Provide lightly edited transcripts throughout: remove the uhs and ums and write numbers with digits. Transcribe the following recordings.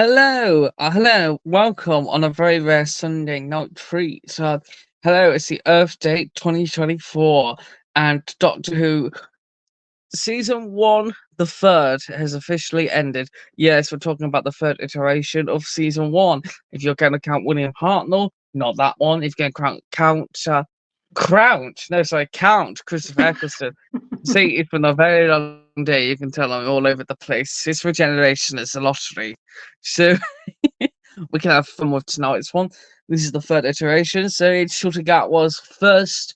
Hello, welcome on a very rare Sunday night treat. Hello, it's the Earth Date 2024, and Doctor Who season one, the third, has officially ended. Yes, we're talking about the third iteration of season one. If you're going to count William Hartnell, not that one. If you're going to count Christopher Eccleston. See, it's been a very long day. You can tell I'm all over the place. It's regeneration, it's a lottery. So we can have fun with tonight's one. This is the third iteration. So it's Shultigatwa's first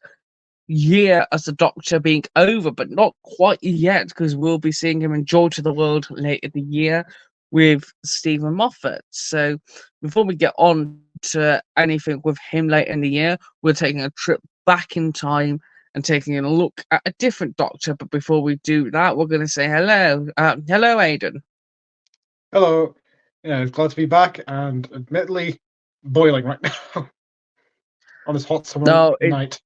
year as the Doctor being over, but not quite yet, because we'll be seeing him in Joy to the World later in the year with Stephen Moffat. So before we get on to anything with him later in the year, we're taking a trip back in time and taking a look at a different Doctor. But before we do that, we're going to say hello. Hello, Aidan. Hello. Yeah, it's glad to be back and admittedly boiling right now on this hot summer No, night.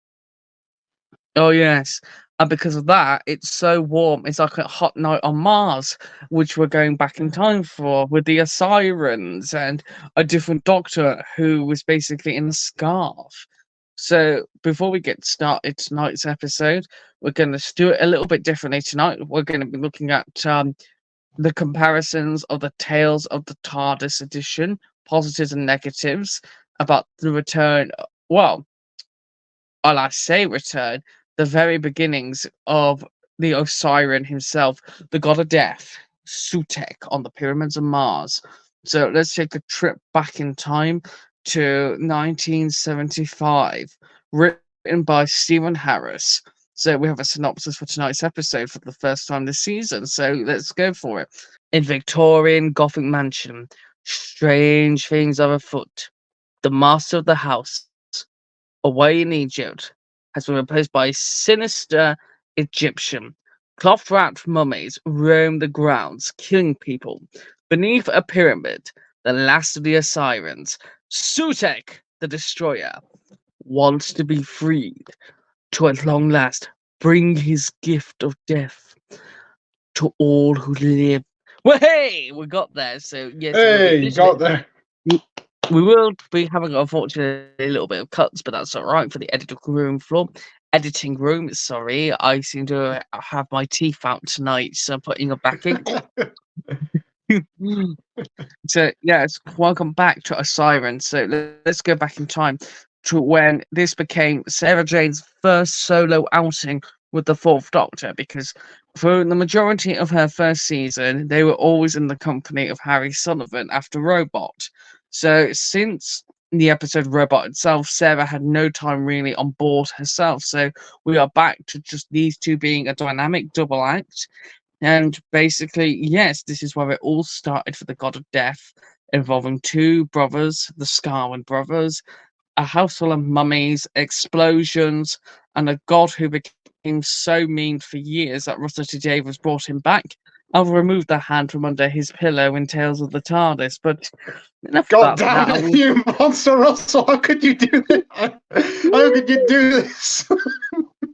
Oh yes, and because of that, it's so warm. It's like a hot night on Mars, which we're going back in time for with the Sirens and a different Doctor who was basically in a scarf. So before we get started tonight's episode, we're going to do it a little bit differently tonight. We're going to be looking at the comparisons of the Tales of the TARDIS edition, positives and negatives about the return. Well, I say return, the very beginnings of the Osiris himself, the god of death, Sutek, on the pyramids of Mars. So let's take a trip back in time to 1975, written by Stephen Harris. So we have a synopsis for tonight's episode for the first time this season. So let's go for it. In Victorian Gothic mansion, strange things are afoot. The master of the house, away in Egypt, has been replaced by a sinister Egyptian. Cloth wrapped mummies roam the grounds, killing people. Beneath a pyramid, the last of the Osirians, Sutek, the destroyer, wants to be freed to at long last bring his gift of death to all who live. Well, hey, we got there. So, yes, it will be a Hey, you little bit. got there. We will be having, unfortunately, a little bit of cuts, but that's all right for the editing room. Sorry, I seem to have my teeth out tonight, so I'm putting a backing. So yes, welcome back to A Siren. So let's go back in time to when this became Sarah Jane's first solo outing with the Fourth Doctor, because for the majority of her first season, they were always in the company of Harry Sullivan after Robot. So since the episode Robot itself, Sarah had no time really on board herself. So we are back to just these two being a dynamic double act. And basically, yes, this is where it all started for the God of Death, involving two brothers, the Scarwin brothers, a house full of mummies, explosions, and a god who became so mean for years that Russell T Davies brought him back and removed the hand from under his pillow in Tales of the TARDIS. But enough God about damn that. it, you monster, Russell! How could you do this? How could you do this?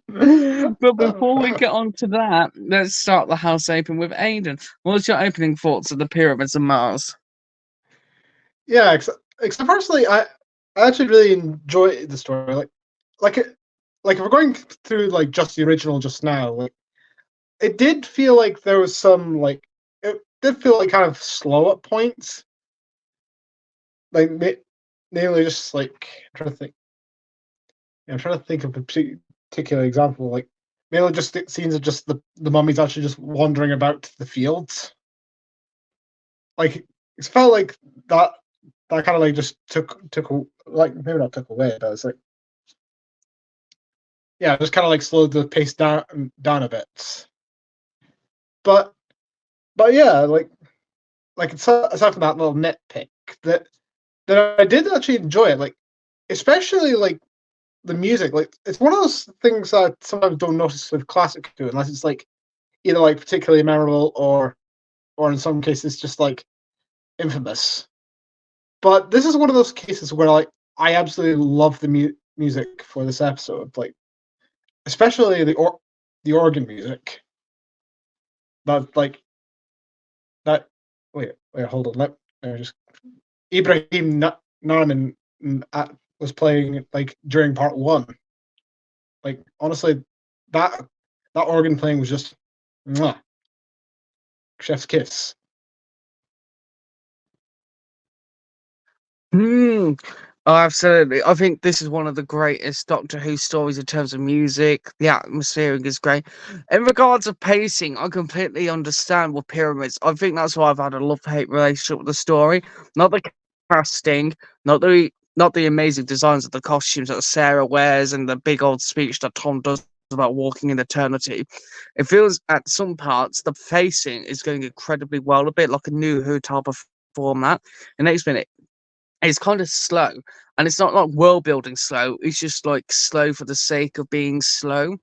But before we get on to that, let's start the house open with Aidan. What's your opening thoughts of the pyramids of Mars? Yeah, except personally, I actually really enjoy the story. Like it, like if we're going through like just the original just now, like it did feel like there was some like it did feel like kind of slow at points. Like mainly just like I'm trying to think. I'm trying to think of a particular example. Like mainly just scenes of just the mummies actually just wandering about the fields. Like it felt like that kind of like just took like maybe not took away, but it's like yeah, just kind of like slowed the pace down a bit. But yeah, like aside from that little nitpick that I did actually enjoy it. Like especially like the music. Like it's one of those things that I sometimes don't notice with classic Who unless it's like either like particularly memorable or in some cases just like infamous. But this is one of those cases where like I absolutely love the music for this episode. Like especially the organ music. That like that. Wait, hold on. just Ibrahim Narman was playing like during part one. Like honestly, that that organ playing was just mwah, chef's kiss. Mm. Oh, absolutely. I think this is one of the greatest Doctor Who stories in terms of music. The atmosphere is great. In regards of pacing, I completely understand with Pyramids. I think that's why I've had a love-hate relationship with the story. Not the casting, not the amazing designs of the costumes that Sarah wears and the big old speech that Tom does about walking in eternity. It feels at some parts the pacing is going incredibly well, a bit like a new Who type of format. The next minute it's kind of slow, and it's not like world building slow. It's just like slow for the sake of being slow.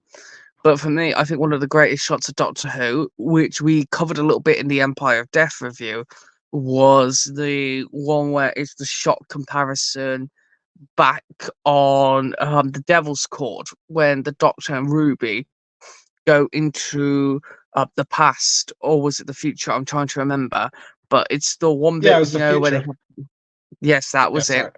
But for me, I think one of the greatest shots of Doctor Who, which we covered a little bit in the Empire of Death review, was the one where it's the shot comparison back on the Devil's Court when the Doctor and Ruby go into the past, or was it the future? I'm trying to remember. But it's the one Yeah, it bit, was the where they future. have. Yes, that Yeah, was it. sorry.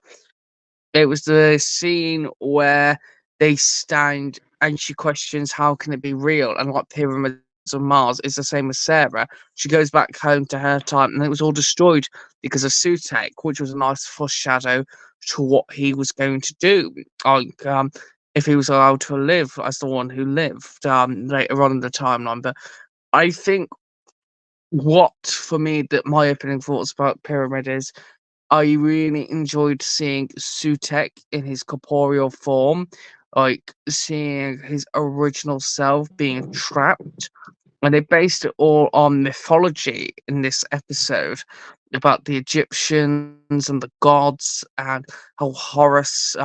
It was the scene where they stand and she questions how can it be real, and like pyramids on Mars is the same as Sarah. She goes back home to her time and it was all destroyed because of Sutek, which was a nice foreshadow to what he was going to do. Like if he was allowed to live as the one who lived later on in the timeline. But I think what for me that my opening thoughts about Pyramid is I really enjoyed seeing Sutek in his corporeal form, like seeing his original self being trapped. And they based it all on mythology in this episode about the Egyptians and the gods and how Horus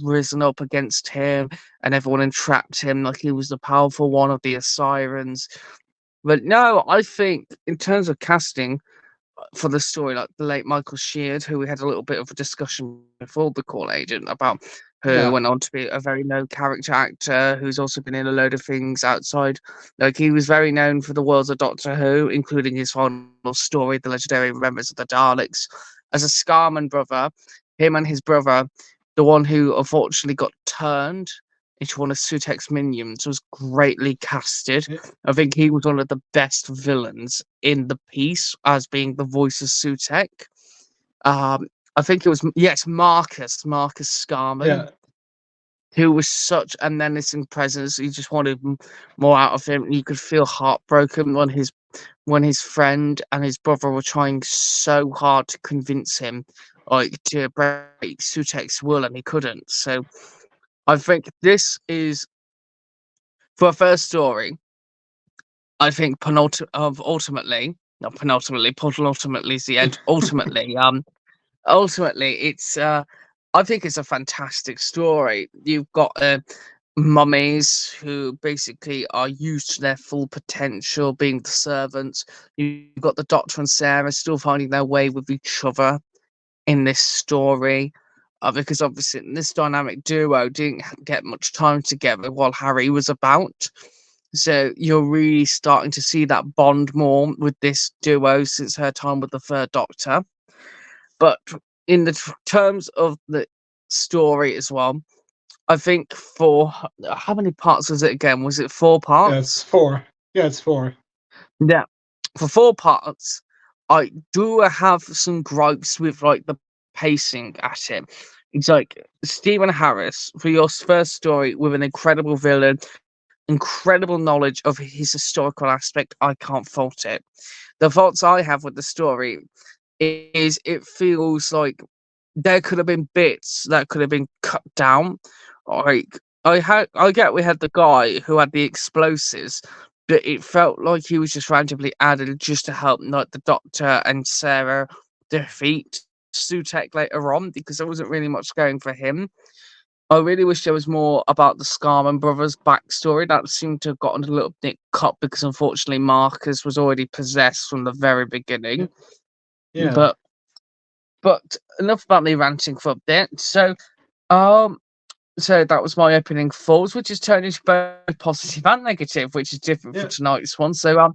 risen up against him and everyone entrapped him like he was the powerful one of the Osirans. But no, I think in terms of casting, for the story, like the late Michael Sheard, who we had a little bit of a discussion before the Call Agent about, who Yeah, went on to be a very known character actor, who's also been in a load of things outside. Like he was very known for the worlds of Doctor Who, including his final story, The Legendary Remembrance of the Daleks. As a Scarman brother, him and his brother, the one who unfortunately got turned into one of Sutek's minions, was greatly casted. yeah, I think he was one of the best villains in the piece as being the voice of Sutek. I think it was yes, Marcus Scarman, yeah, who was such a menacing presence. You just wanted more out of him. You could feel heartbroken when his friend and his brother were trying so hard to convince him, like to break Sutek's will, and he couldn't. So I think this is for a first story. I think ultimately, not penultimately, penultimately is the end. Ultimately, it's I think it's a fantastic story. You've got mummies who basically are used to their full potential, being the servants. You've got the Doctor and Sarah still finding their way with each other in this story. Because obviously this dynamic duo didn't get much time together while Harry was about. So you're really starting to see that bond more with this duo since her time with the Third Doctor. But in the terms of the story as well, I think for how many parts was it again? Was it four yeah. It's parts? four. Yeah, it's four. Yeah, for four parts, I do have some gripes with like the pacing at it. It's like Stephen Harris for your first story with an incredible villain, incredible knowledge of his historical aspect. I can't fault it. The faults I have with the story is it feels like there could have been bits that could have been cut down. Like I get we had the guy who had the explosives, but it felt like he was just randomly added just to help like the Doctor and Sarah defeat Sutek later on because there wasn't really much going for him. I really wish there was more about the Scarman brothers' backstory. That seemed to have gotten a little bit cut because unfortunately Marcus was already possessed from the very Yeah, beginning. yeah, But enough about me ranting for a bit. Um so that was my opening thoughts, which is turned into both positive and negative, which is different for yeah. tonight's one. So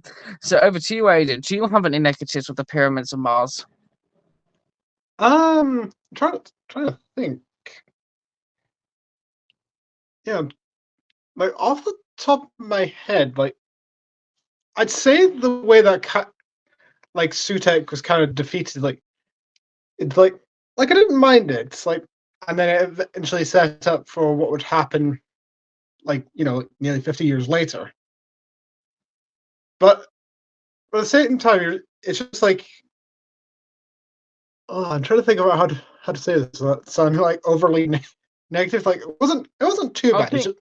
over to you, Aidan. Do you have any negatives with the pyramids of Mars? Trying to think. Yeah, like off the top of my head, like I'd say the way that like Sutek was kind of defeated, like it's like I didn't mind it. It's like, and then it eventually set up for what would happen, like nearly 50 years later. But at the same time, it's just like, oh, I'm trying to think about how to say this without sounding like overly negative. Like it wasn't too I bad. It's think just,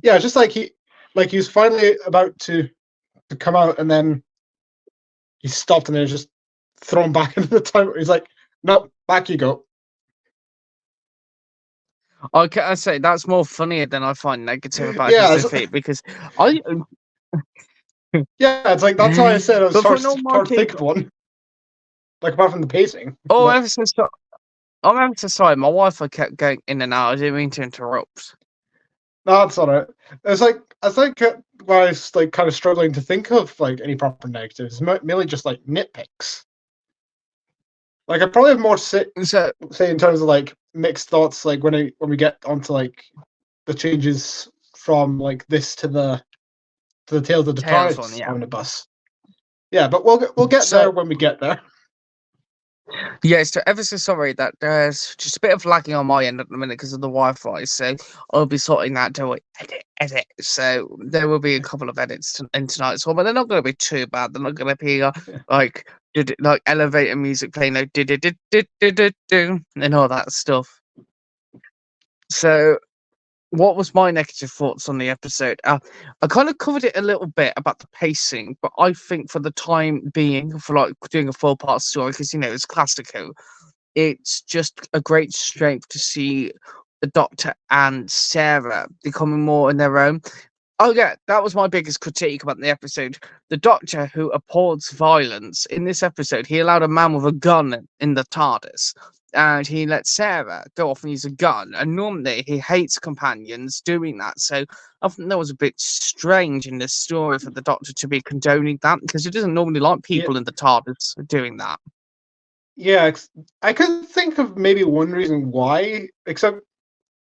yeah, it's just like he was finally about to come out, and then he stopped, and then just thrown back into the time. He's like, "No, back you go." I say that's more funnier than I find negative about his Yeah, defeat because I. yeah. It's like that's why I said I was But trying, for normal trying to think of people, one. Like apart from the pacing, oh, but ever so I'm ever so sorry. My Wi-Fi kept going in and out. I didn't mean to interrupt. no, that's all right. It's like I think why I was like kind of struggling to think of like any proper negatives, mainly just like nitpicks. Like I probably have more So say in terms of like mixed thoughts, like when we get onto like the changes from like this to the Tales of the Tails one, Tides yeah. omnibus. Yeah, but we'll get there So when we get there. yeah, so ever so sorry that there's just a bit of lagging on my end at the minute because of the Wi-Fi. So I'll be sorting that to edit. So there will be a couple of edits in tonight's one, but they're not going to be too bad. They're not going to be like like elevator music playing, no, and all that stuff. So what was my negative thoughts on the episode? I kind of covered it a little bit about the pacing, but I think for the time being, for like doing a full part story, because it's classical, it's just a great strength to see the Doctor and Sarah becoming more in their own. Oh yeah, that was my biggest critique about the episode. The Doctor, who abhors violence, in this episode, he allowed a man with a gun in the TARDIS, and he let Sarah go off and use a gun. And normally, he hates companions doing that. So I think that was a bit strange in this story for the Doctor to be condoning that because he doesn't normally like Yeah, people in the TARDIS doing that. yeah. I could think of maybe one reason why, except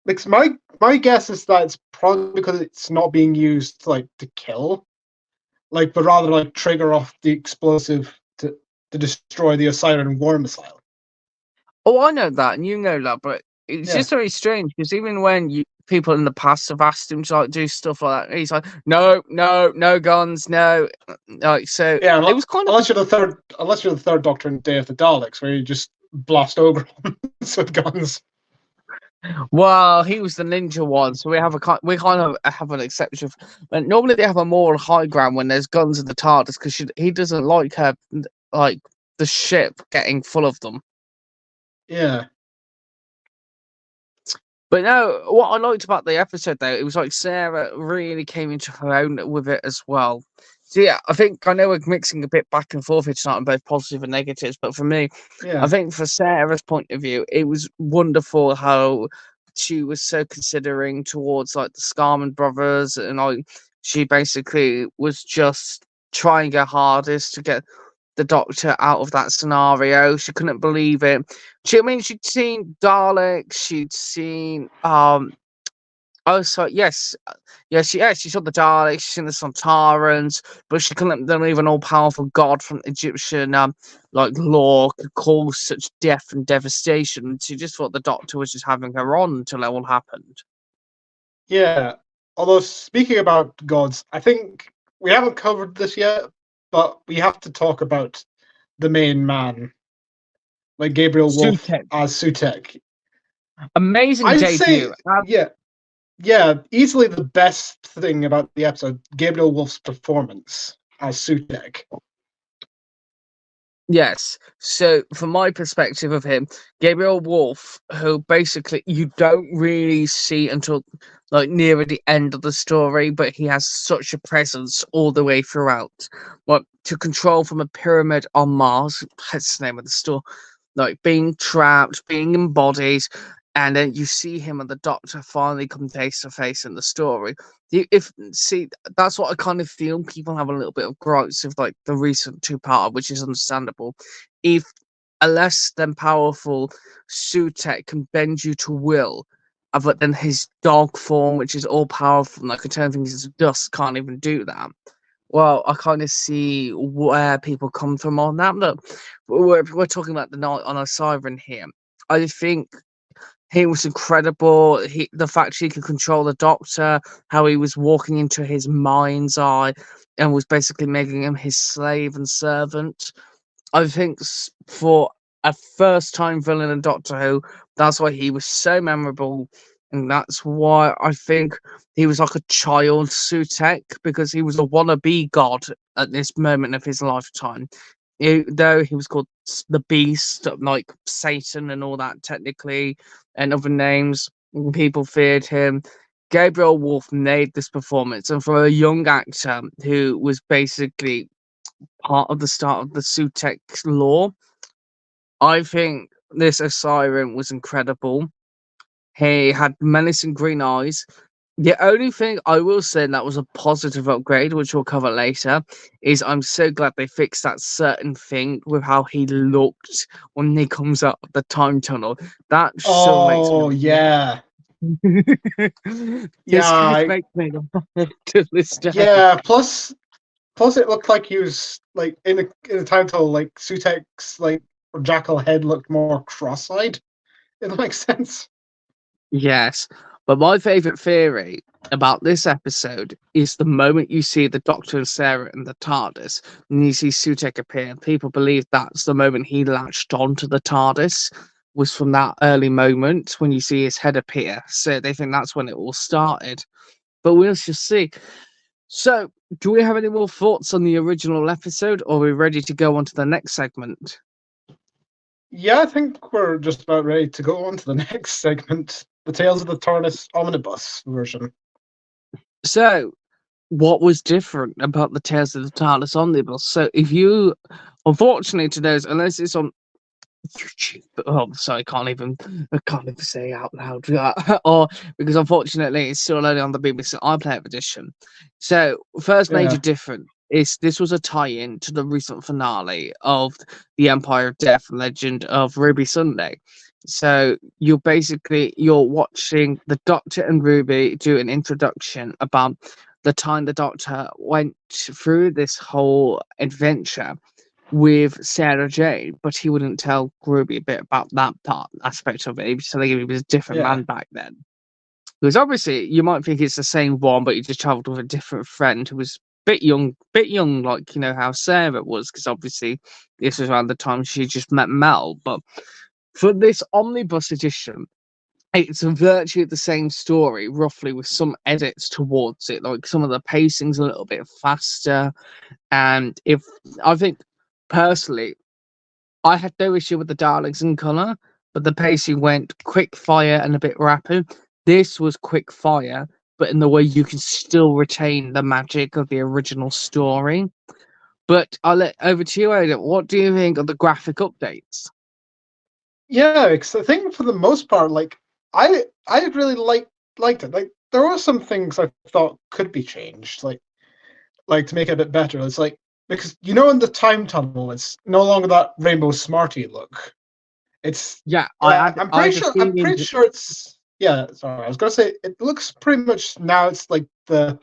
like my guess is that it's probably because it's not being used like to kill, like but rather like trigger off the explosive to destroy the Osiris war missile. Oh, I know that, and you know that, but it's Yeah, just very strange because even when people in the past have asked him to like do stuff like that, he's like, "No, no, no guns, no." Like so, yeah. it was kind of Unless you're the third Doctor in Day of the Daleks, where you just blast ogres with guns. well, he was the ninja one, so we kind of have an exception. But normally they have a moral high ground when there's guns in the TARDIS because he doesn't like her like the ship getting full of them. Yeah, But no, what I liked about the episode though, it was like Sarah really came into her own with it as well. So yeah, I know we're mixing a bit back and forth here tonight on both positive and negatives, but for me, I yeah, think for Sarah's point of view, it was wonderful how she was so considering towards like the Scarman brothers, and like she basically was just trying her hardest to get the Doctor out of that scenario. She couldn't believe it. I mean, she'd seen Daleks. She'd seen Oh, so yes, she saw the Daleks. She's seen the Sontarans, but she couldn't believe an all-powerful god from Egyptian like law could cause such death and devastation. She just thought the Doctor was just having her on until it all happened. yeah. Although speaking about gods, I think we haven't covered this yet, but we have to talk about the main man, like Gabriel Wolf Sutek, as Sutek. amazing I'd say, debut. yeah, yeah, easily the best thing about the episode, Gabriel Wolf's performance as Sutek. Yes. So, from my perspective of him, Gabriel Wolf, who basically you don't really see until like nearer the end of the story, but he has such a presence all the way throughout. Like to control from a pyramid on Mars, that's the name of the story, like being trapped, being embodied, and then you see him and the Doctor finally come face to face in the story. If see, that's what I kind of feel. People have a little bit of gripes with like the recent two-part, which is understandable. If a less than powerful Sutek can bend you to will, but then his dog form, which is all powerful and like can turn things into dust, can't even do that. Well, I kind of see where people come from on that. Look, we're talking about the night on a siren here. I think he was incredible. The fact he could control the Doctor, how he was walking into his mind's eye and was basically making him his slave and servant. I think for a first time villain in Doctor Who, that's why he was so memorable. And that's why I think he was like a child Sutek because he was a wannabe god at this moment of his lifetime. Though he was called the Beast, like Satan and all that, technically, and other names, people feared him. Gabriel Wolf made this performance, and for a young actor who was basically part of the start of the Sutek lore, I think this Osiris was incredible. He had menacing green eyes. The only thing I will say that was a positive upgrade, which we'll cover later, is I'm so glad they fixed that certain thing with how he looked when he comes out of the time tunnel. That still makes Oh me yeah, this yeah, case makes me laugh to this day. yeah. Plus, it looked like he was like in a time tunnel, like Sutek's like jackal head looked more cross-eyed. If that makes sense. Yes, but my favourite theory about this episode is the moment you see the Doctor and Sarah in the TARDIS, and you see Sutek appear. People believe that's the moment he latched onto the TARDIS, was from that early moment when you see his head appear. So they think that's when it all started. But we'll just see. So, do we have any more thoughts on the original episode, or are we ready to go on to the next segment? Yeah, I think we're just about ready to go on to the next segment, the Tales of the TARDIS omnibus version. So, what was different about the Tales of the TARDIS omnibus? So, if you, unfortunately, to those, unless it's on YouTube, oh, sorry, I can't even say out loud that, or because unfortunately, it's still only on the BBC iPlayer edition. So, first major Yeah, difference is this was a tie-in to the recent finale of the Empire of Death Legend of Ruby Sunday. So you're watching the Doctor and Ruby do an introduction about the time the Doctor went through this whole adventure with Sarah Jane, but he wouldn't tell Ruby a bit about that part aspect of it. He was telling him he was a different yeah, man back then. Because obviously you might think it's the same one, but he just travelled with a different friend who was bit young, like how Sarah was. Because obviously this was around the time she just met Mel. But for this omnibus edition, it's virtually the same story, roughly, with some edits towards it. Like some of the pacing's a little bit faster, and if I think personally, I had no issue with the Daleks in colour, but the pacing went quick fire and a bit rapid. This was quick fire, but in the way you can still retain the magic of the original story. But I'll let over to you, Aidan. What do you think of the graphic updates? yeah. Because I think for the most part, like I really liked it. Like there were some things I thought could be changed, like to make it a bit better. It's like because in the time tunnel, it's no longer that rainbow smarty look. It's Yeah, I'm I pretty had a sure feeling. it's yeah. Sorry, I was gonna say it looks pretty much now. It's like the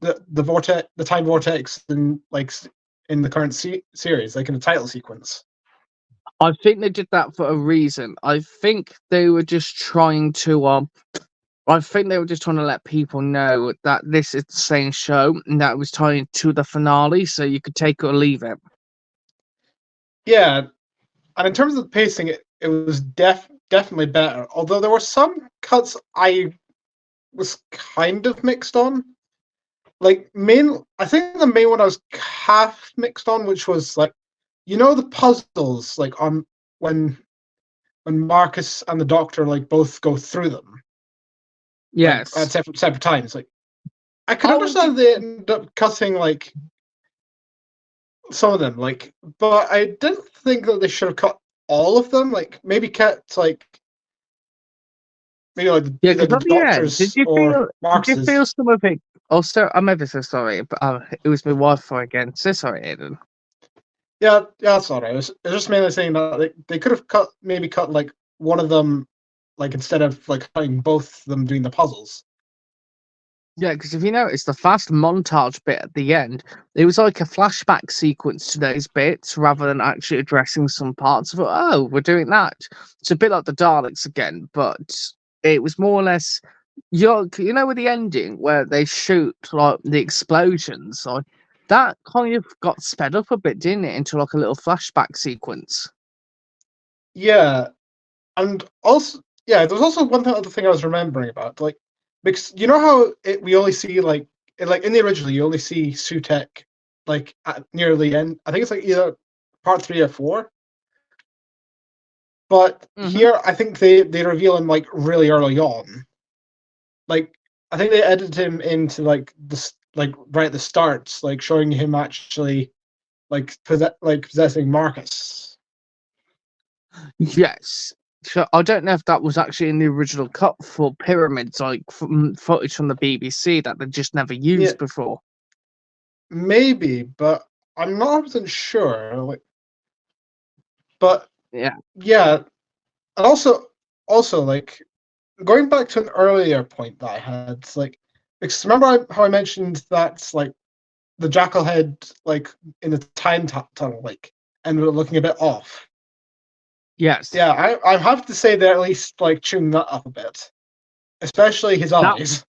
vortex, the time vortex, in in the current series, like in the title sequence. I think they did that for a reason. I think they were just trying to I think they were just trying to let people know that this is the same show and that it was tied to the finale, so you could take it or leave it. Yeah, and in terms of the pacing, it was definitely better. Although there were some cuts I was kind of mixed on. Like I think the main one I was half mixed on, which was like the puzzles, like on when Marcus and the Doctor like both go through them, like at Yes. separate times. Like I could Oh, understand they end up cutting like some of them, like, but I didn't think that they should have cut all of them. Like maybe kept like like yeah, either because the at the end, Doctor's or did you Marcus's. feel some of it? Also, I'm ever so sorry, but it was my Wi-Fi again. So sorry, Aiden. Yeah, that's all right. It was just mainly saying that they could have maybe cut like one of them, like instead of like cutting both of them doing the puzzles. Yeah, because if you notice the fast montage bit at the end, it was like a flashback sequence to those bits rather than actually addressing some parts of it. Oh, we're doing that. It's a bit like the Daleks again, but it was more or less you know with the ending where they shoot like the explosions, like that kind of got sped up a bit, didn't it, into like a little flashback sequence. Yeah, and also yeah, there was also other thing I was remembering about, like because you know how we only see like in the original you only see Sutek like at near the end. I think it's like either part 3 or 4. But Hmm. here I think they reveal him like really early on. Like I think they edited him into like this like right at the start, like showing him actually possessing Marcus. Yes. So I don't know if that was actually in the original cut for Pyramids, like from footage from the BBC that they just never Yeah, used before. maybe, but I'm not 100% sure. Like, but Yeah. yeah, and also like going back to an earlier point that I had, like because remember how I mentioned that like the jackal head like in the tunnel, like and we're looking a bit off. Yes. Yeah, I have to say they at least like tuned that up a bit, especially his That eyes.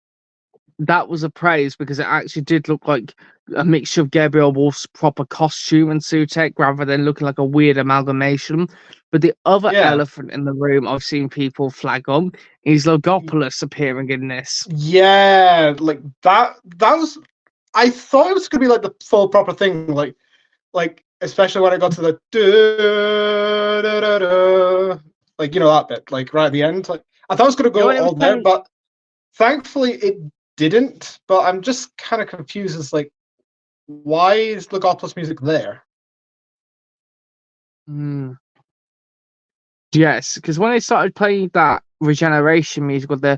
that was a praise because it actually did look like a mixture of Gabriel Wolf's proper costume and Sutek rather than looking like a weird amalgamation. But the other Yeah, elephant in the room I've seen people flag on is Logopolis appearing in this. yeah, like that. That was. I thought it was gonna be like the full proper thing, like especially when I got to the like that bit, like right at the end. Like I thought it was gonna You know go what it was all there, saying? but thankfully it didn't. But I'm just kind of confused as like why is Logopolis music there? Hmm. Yes, because when they started playing that regeneration music with the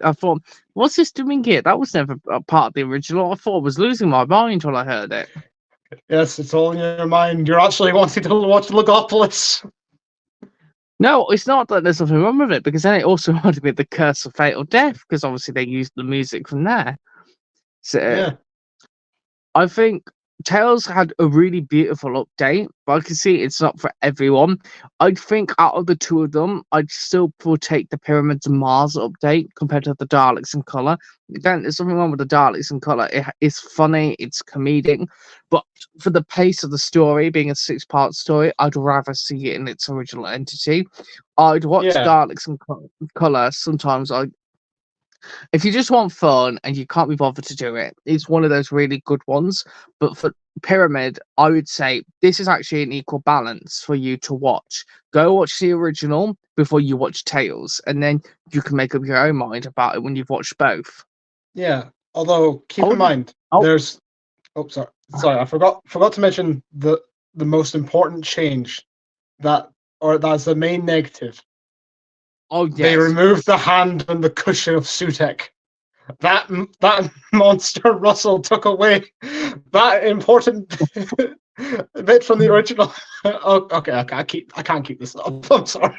I thought, what's this doing here? That was never a part of the original. I thought I was losing my mind when I heard it. Yes, it's all in your mind. You're actually wanting to watch Logopolis. No, it's not that there's nothing wrong with it, because then it also reminded me of the Curse of Fatal Death, because obviously they used the music from there. So Yeah, I think Tails had a really beautiful update, but I can see it's not for everyone. I think out of the two of them, I'd still take the Pyramids of Mars update compared to the Daleks in Color. Again, there's something wrong with the Daleks in Color. It's funny, it's comedic, but for the pace of the story, being a 6-part story, I'd rather see it in its original entity. I'd watch yeah, Daleks in Color. Sometimes if you just want fun and you can't be bothered to do it, it's one of those really good ones. But for Pyramid, I would say this is actually an equal balance for you to watch. Go watch the original before you watch Tales, and then you can make up your own mind about it when you've watched both. yeah. Although I keep in would. mind, Oh, there's sorry, I forgot to mention the most important change that's the main negative. oh They yes. removed the hand and the cushion of Sutek. That monster Russell took away that important bit from the original. Oh, okay, I can't keep this up. I'm sorry.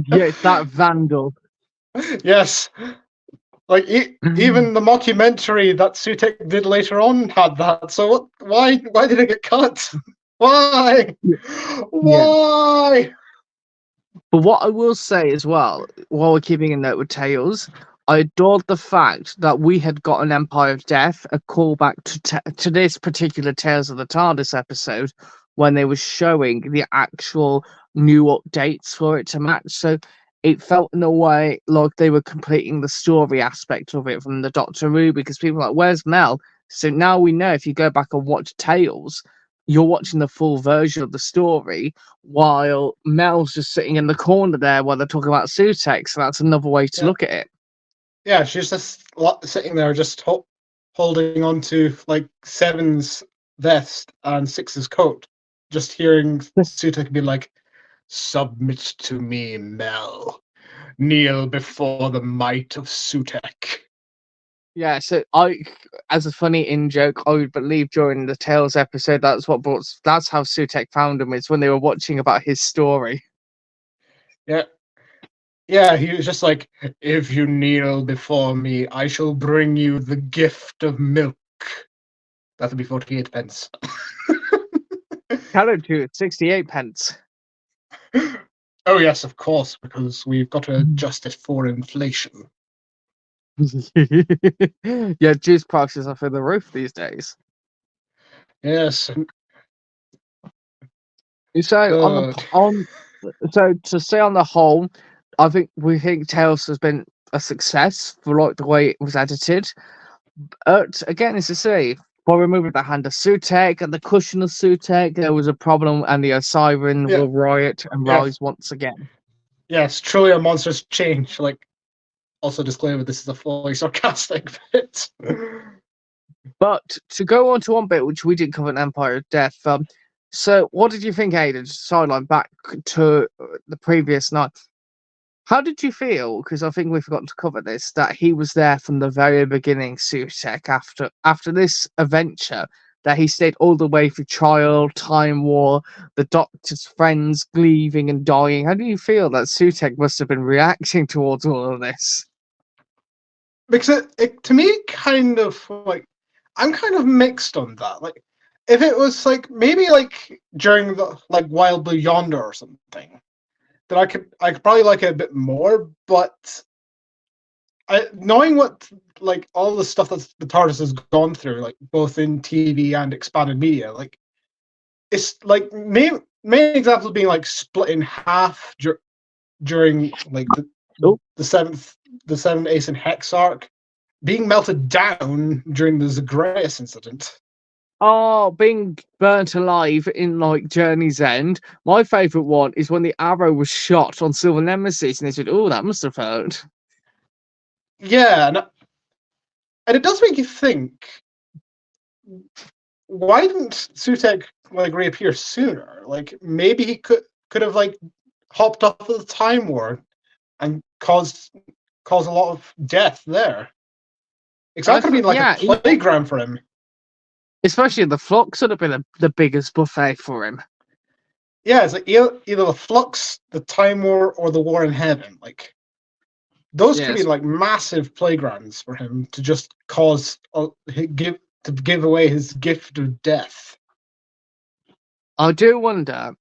Yes, that Vandal. Yes, like even the mockumentary that Sutek did later on had that. So what? Why did it get cut? Why? Yeah. Why? But what I will say as well, while we're keeping a note with Tales, I adored the fact that we had got an Empire of Death, a callback to this particular Tales of the TARDIS episode, when they were showing the actual new updates for it to match. So it felt in a way like they were completing the story aspect of it from the Doctor Who, because people were like, where's Mel? So now we know if you go back and watch Tales, you're watching the full version of the story while Mel's just sitting in the corner there while they're talking about Sutex. So that's another way to Yeah, look at it. yeah. She's just sitting there, just holding on to like Seven's vest and Six's coat, just hearing Sutek be like, "Submit to me, Mel. Kneel before the might of Sutek." Yeah, so as a funny in joke, I would believe during the Tales episode, that's how Sutek found him. It's when they were watching about his story. Yeah, yeah, he was just like, if you kneel before me, I shall bring you the gift of milk. That'll be 48 pence. Hello to 68 pence. Oh yes, of course, because we've got to adjust it for inflation. Yeah, juice prices are through the roof these days. Yes. So Uh, so to say on the whole, we think Tales has been a success for like the way it was edited. Again, it's to say, for removing the hand of Sutek and the cushion of Sutek, there was a problem, and the Siren yeah, will riot and yes, rise once again. yes. Truly, a monster's change. Like, also disclaimer: this is a fully sarcastic bit. But to go on to one bit which we didn't cover in Empire of Death, so what did you think, Aiden? Sideline back to the previous night. How did you feel? Because I think we forgot to cover this. That he was there from the very beginning, Sutek. After this adventure, that he stayed all the way through trial, time war, the Doctor's friends leaving and dying. How do you feel that Sutek must have been reacting towards all of this? Because it to me kind of like I'm kind of mixed on that. Like if it was like maybe like during the like Wild Blue Yonder or something, then I could probably like it a bit more. But knowing what like all the stuff that the TARDIS has gone through, like both in TV and expanded media, like it's like main examples being like split in half during like Oh, the seventh Ace and Hex arc, being melted down during the Zagreus incident. oh, being burnt alive in like Journey's End. My favourite one is when the arrow was shot on Silver Nemesis, and they said, "Oh, that must have hurt." Yeah, and it does make you think, why didn't Sutek like reappear sooner? Like maybe he could have like hopped off of the Time War and caused a lot of death there. Because that could have been like a Yeah, playground for him. especially the flux would have been the biggest buffet for him. Yeah, it's like either the Flux, the Time War, or the War in Heaven. Like those could be Yes, like massive playgrounds for him to just give away his gift of death. I do wonder,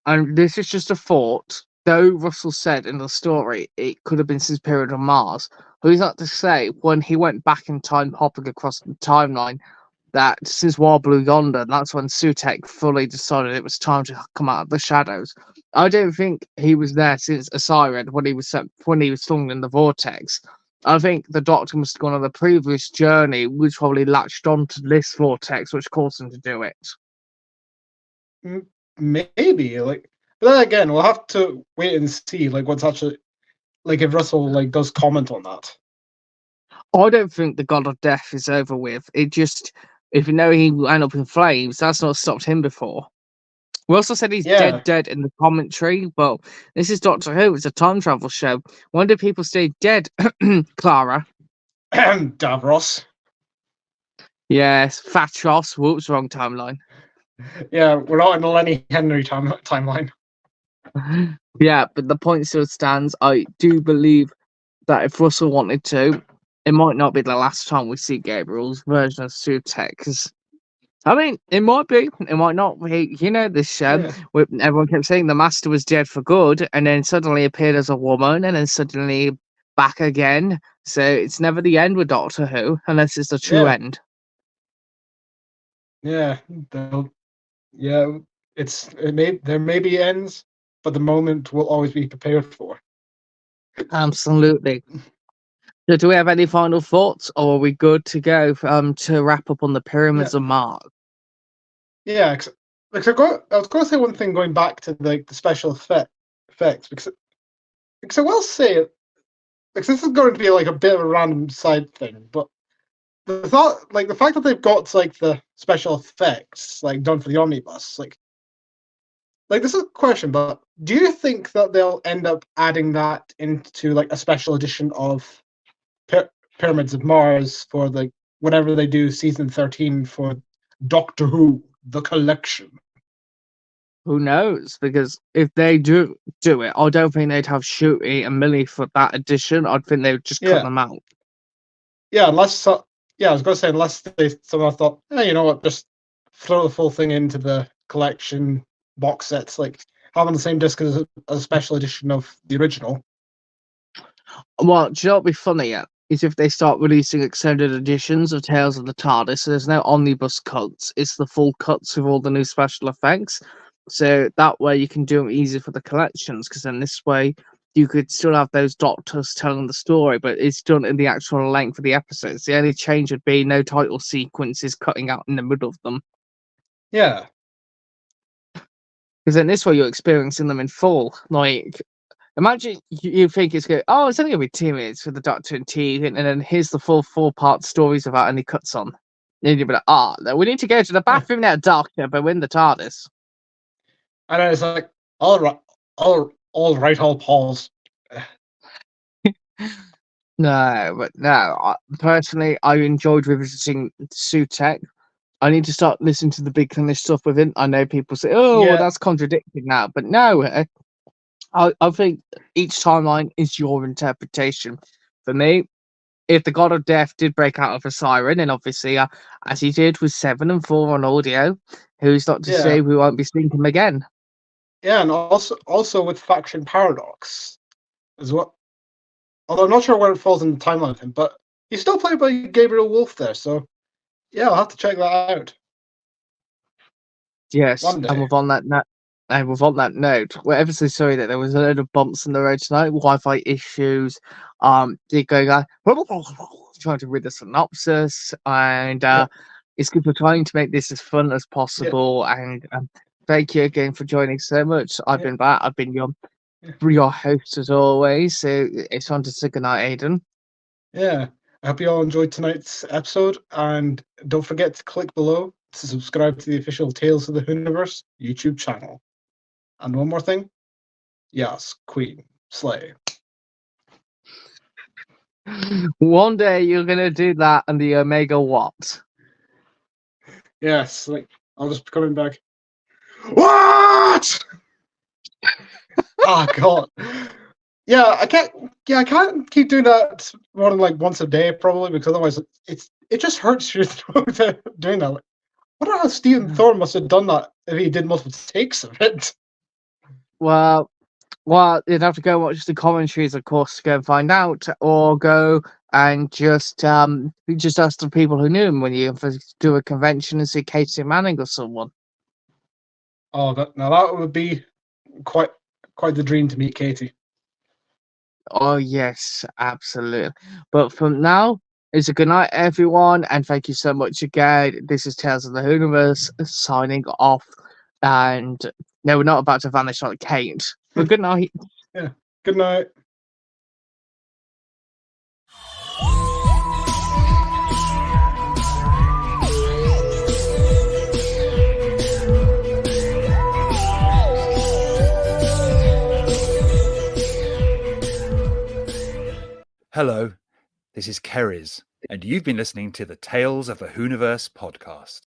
and this is just a thought. Though Russell said in the story it could have been since period on Mars, who's not to say when he went back in time, hopping across the timeline, that since War Blue Yonder, that's when Sutek fully decided it was time to come out of the shadows. I don't think he was there since Osiris when he was thrown in the vortex. I think the Doctor must have gone on a previous journey, which probably latched onto this vortex, which caused him to do it. Maybe like, but then again, we'll have to wait and see like what's actually like if Russell like does comment on that. I don't think the God of Death is over with. It just, if you know he will end up in flames, that's not stopped him before. We also said he's Yeah, dead in the commentary, but this is Doctor Who. It's a time travel show. When do people stay dead, Clara? Davros. Yes, Fatros. Whoops, wrong timeline. Yeah, we're not in the Lenny Henry timeline. Yeah, but the point still stands. I do believe that if Russell wanted to, it might not be the last time we see Gabriel's version of Sutek. Because I mean, it might be, it might not be. You know, this show, Yeah, everyone kept saying the Master was dead for good, and then suddenly appeared as a woman, and then suddenly back again. So it's never the end with Doctor Who, unless it's the true yeah, end. yeah. Yeah, there may be ends, but the moment will always be prepared for. Absolutely. So, do we have any final thoughts, or are we good to go to wrap up on the Yeah, pyramids of Mars? yeah. Because I was going to say one thing going back to the special effects because I will say it because this is going to be like a bit of a random side thing, but the thought like the fact that they've got like the special effects like done for the omnibus like this is a question, but do you think that they'll end up adding that into like a special edition of Pyramids of Mars for the whatever they do season 13 for Doctor Who, the collection. Who knows? Because if they do it, I don't think they'd have Shooty and Millie for that edition. I'd think they would just cut Yeah. them out. Yeah, unless I was going to say unless someone thought, hey, you know what, just throw the full thing into the collection box sets, like have on the same disc as a special edition of the original. Well, do you know what'd be funnier? Is if they start releasing extended editions of Tales of the TARDIS. So there's no omnibus cuts. It's the full cuts with all the new special effects. So that way you can do them easy for the collections. Because then this way you could still have those doctors telling the story, but it's done in the actual length of the episodes. The only change would be no title sequences cutting out in the middle of them. Yeah. Because then this way you're experiencing them in full. Like, imagine you think it's going, oh, it's only going to be 2 minutes for the Doctor and Teeth, and then here's the full 4-part stories without any cuts on. And you'll be like, no, we need to go to the bathroom now, Doctor, but we're in the TARDIS. And then it's like, all right, I'll pause. No, personally, I enjoyed revisiting Sutek. I need to start listening to the Big Finish stuff with it. I know people say, oh, Yeah. that's contradicting now, but no, I think each timeline is your interpretation. For me, if the God of Death did break out of a siren, and obviously, as he did with 7 and 4 on audio, who's not to say we won't be seeing him again? Yeah, and also with Faction Paradox as well. Although I'm not sure where it falls in the timeline of him, but he's still played by Gabriel Wolf there, so yeah, I'll have to check that out. Yes, One day. and with on that note, we're ever so sorry that there was a load of bumps on the road tonight, Wi-Fi issues, it going on, trying to read the synopsis, and it's good for trying to make this as fun as possible. And thank you again for joining so much. I've been back. I've been your host as always. So it's time to say goodnight, Aidan. Yeah, I hope you all enjoyed tonight's episode, and don't forget to click below to subscribe to the official Tales of the Whoniverse YouTube channel. And one more thing, yes, Queen, slay. One day you're gonna do that, and the Omega what? Yes, like I'll just be coming back. What? Oh God. Yeah, I can't keep doing that more than like once a day, probably, because otherwise it just hurts your throat doing that. Like, I wonder how Stephen Thorne must have done that if he did multiple takes of it. Well, you'd have to go watch the commentaries, of course, to go and find out, or go and just ask the people who knew him when you do a convention and see Casey Manning or someone. Oh, that would be quite the dream to meet Katie. Oh yes, absolutely. But from now, it's a good night, everyone, and thank you so much again. This is Tales of the Whoniverse signing off, and no, we're not about to vanish like Kate. But good night. Yeah. Good night. Hello, this is Kerry's, and you've been listening to the Tales of the Whoniverse podcast.